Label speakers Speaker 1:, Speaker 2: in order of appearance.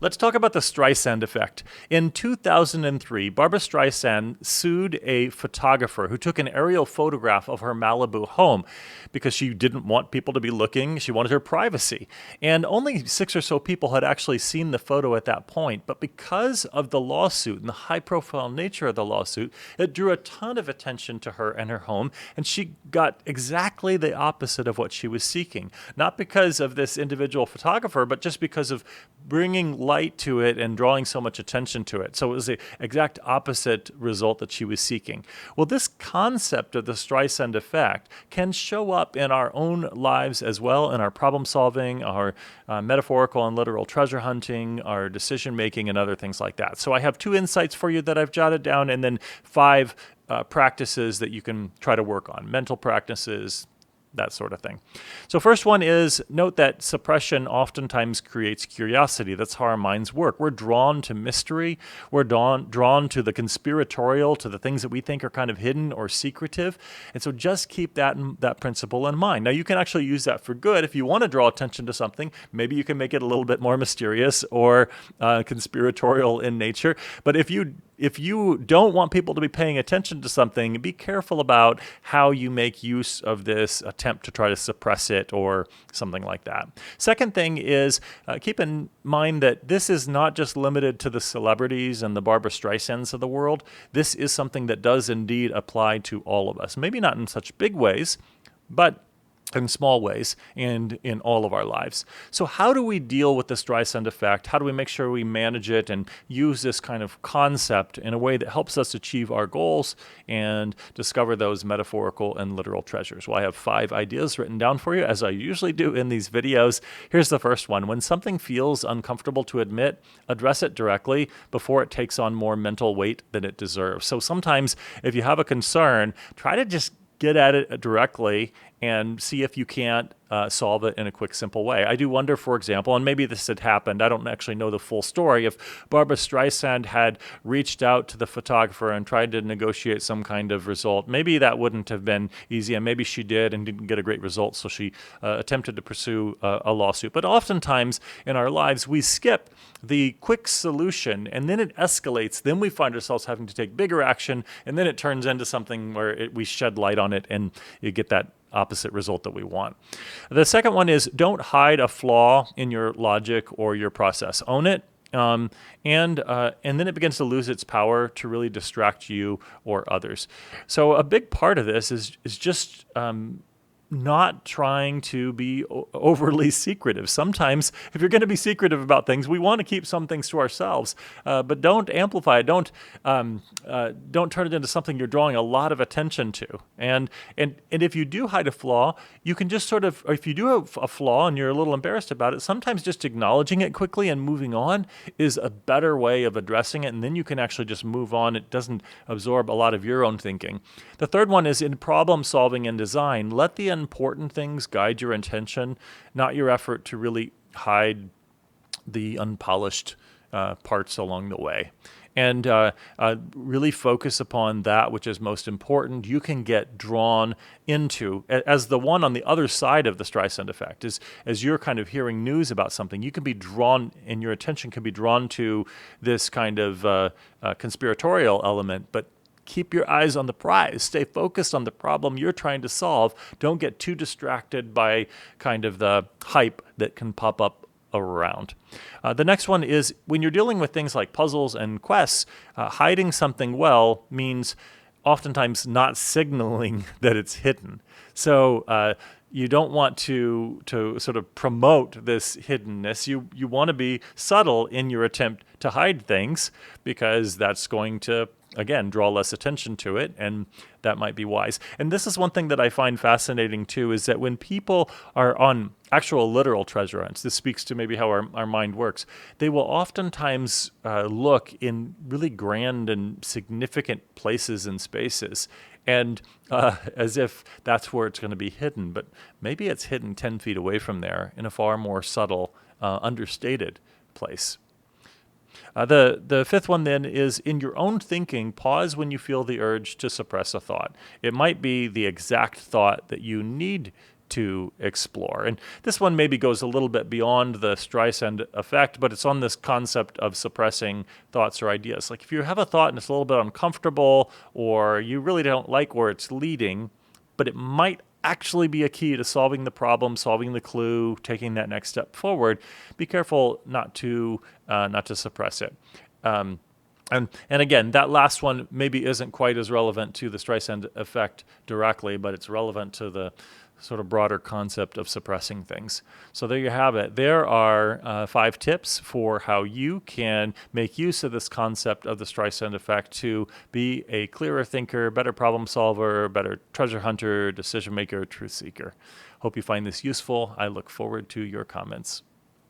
Speaker 1: Let's talk about the Streisand effect. In 2003, Barbara Streisand sued a photographer who took an aerial photograph of her Malibu home because she didn't want people to be looking. She wanted her privacy. And only 6 or so people had actually seen the photo at that point. But because of the lawsuit and the high-profile nature of the lawsuit, it drew a ton of attention to her and her home. And she got exactly the opposite of what she was seeking. Not because of this individual photographer, but just because of bringing light to it and drawing so much attention to it. So it was the exact opposite result that she was seeking. Well, this concept of the Streisand effect can show up in our own lives as well, in our problem solving, our metaphorical and literal treasure hunting, our decision making, and other things like that. So I have 2 insights for you that I've jotted down, and then 5 practices that you can try to work on, mental practices, that sort of thing. So first one is, note that suppression oftentimes creates curiosity. That's how our minds work. We're drawn to mystery. We're drawn to the conspiratorial, to the things that we think are kind of hidden or secretive. And so just keep that principle in mind. Now, you can actually use that for good. If you want to draw attention to something, maybe you can make it a little bit more mysterious or conspiratorial in nature. But if you don't want people to be paying attention to something, be careful about how you make use of this attempt to try to suppress it or something like that. Second thing is keep in mind that this is not just limited to the celebrities and the Barbara Streisands of the world. This is something that does indeed apply to all of us. Maybe not in such big ways, but in small ways and in all of our lives. So how do we deal with the Streisand effect? How do we make sure we manage it and use this kind of concept in a way that helps us achieve our goals and discover those metaphorical and literal treasures? Well, I have 5 ideas written down for you, as I usually do in these videos. Here's the first one. When something feels uncomfortable to admit, address it directly before it takes on more mental weight than it deserves. So sometimes if you have a concern, try to just get at it directly and see if you can't solve it in a quick, simple way. I do wonder, for example, and maybe this had happened, I don't actually know the full story, if Barbara Streisand had reached out to the photographer and tried to negotiate some kind of result, maybe that wouldn't have been easy, and maybe she did and didn't get a great result, so she attempted to pursue a lawsuit. But oftentimes in our lives, we skip the quick solution, and then it escalates. Then we find ourselves having to take bigger action, and then it turns into something where we shed light on it, and you get that opposite result that we want. The second one is, don't hide a flaw in your logic or your process. Own it, and then it begins to lose its power to really distract you or others. So a big part of this is just not trying to be overly secretive. Sometimes, if you're going to be secretive about things, we want to keep some things to ourselves, but don't amplify it. Don't turn it into something you're drawing a lot of attention to. And if you do hide a flaw, you can just sort of, or if you do have a flaw and you're a little embarrassed about it, sometimes just acknowledging it quickly and moving on is a better way of addressing it, and then you can actually just move on. It doesn't absorb a lot of your own thinking. The third one is, in problem solving and design, let the important things guide your intention, not your effort to really hide the unpolished parts along the way. And really focus upon that which is most important. You can get drawn into, as the one on the other side of the Streisand effect, as you're kind of hearing news about something, you can be drawn, and your attention can be drawn to this kind of conspiratorial element, but keep your eyes on the prize. Stay focused on the problem you're trying to solve. Don't get too distracted by kind of the hype that can pop up around. The next one is, when you're dealing with things like puzzles and quests, hiding something well means oftentimes not signaling that it's hidden. So you don't want to sort of promote this hiddenness. You want to be subtle in your attempt to hide things, because that's going to, again, draw less attention to it, and that might be wise. And this is one thing that I find fascinating too, is that when people are on actual literal treasure hunts, this speaks to maybe how our mind works, they will oftentimes look in really grand and significant places and spaces, and as if that's where it's going to be hidden, but maybe it's hidden 10 feet away from there in a far more subtle, understated place. The fifth one then is, in your own thinking, pause when you feel the urge to suppress a thought. It might be the exact thought that you need to explore. And this one maybe goes a little bit beyond the Streisand effect, but it's on this concept of suppressing thoughts or ideas. Like if you have a thought and it's a little bit uncomfortable, or you really don't like where it's leading, but it might actually be a key to solving the problem, solving the clue, taking that next step forward, be careful not to suppress it. And again, that last one maybe isn't quite as relevant to the Streisand effect directly, but it's relevant to the sort of broader concept of suppressing things. So there you have it. There are 5 tips for how you can make use of this concept of the Streisand effect to be a clearer thinker, better problem solver, better treasure hunter, decision maker, truth seeker. Hope you find this useful. I look forward to your comments.